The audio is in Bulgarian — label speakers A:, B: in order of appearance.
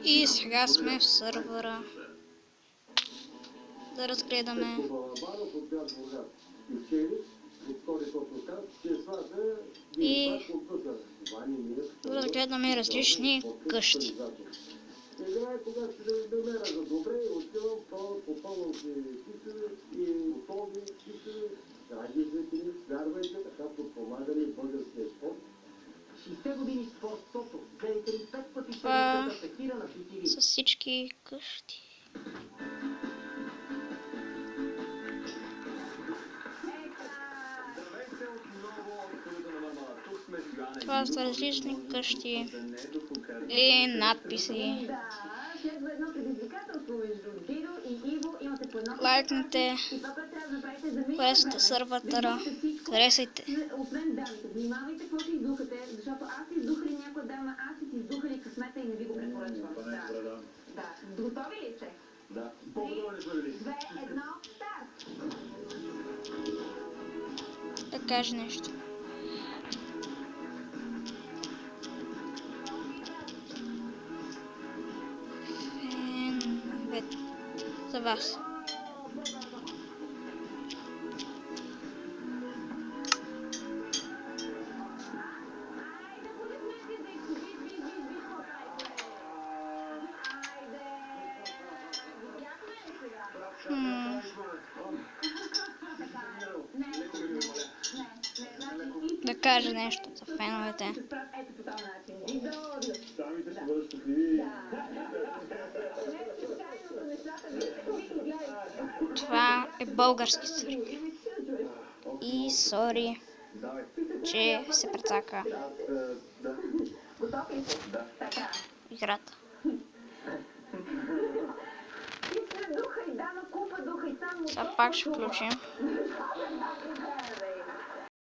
A: И сега сме в сървъра. Да разгледаме. И да разгледаме различни къщи.
B: Сега е кога ще да намеря за добре и отивам попълвам си кисове и готови кисове. Драги зрители, вярвайте, така подпомагали българския спорт. 60 години спорт, Тото. Гледайте ли 5 пъти седмицата атакира на BTV.
A: С всички къщи. Това са различни къщи и надписи. Лайкнете, влезте в сървъра, харесайте.
C: Освен дамите, внимавайте какво ще издухате, защото аз се издуха ли някоя дама, аз си издуха ли късмета и не ви го препоръчвам. Да. Готови ли сте?
B: Да.
C: 3, 2, 1, старт!
A: Да кажа нещо. За вас. Да кажа нещо за феновете. Това е български сървър. И сори, че се прецака играта. Сега пак ще включим.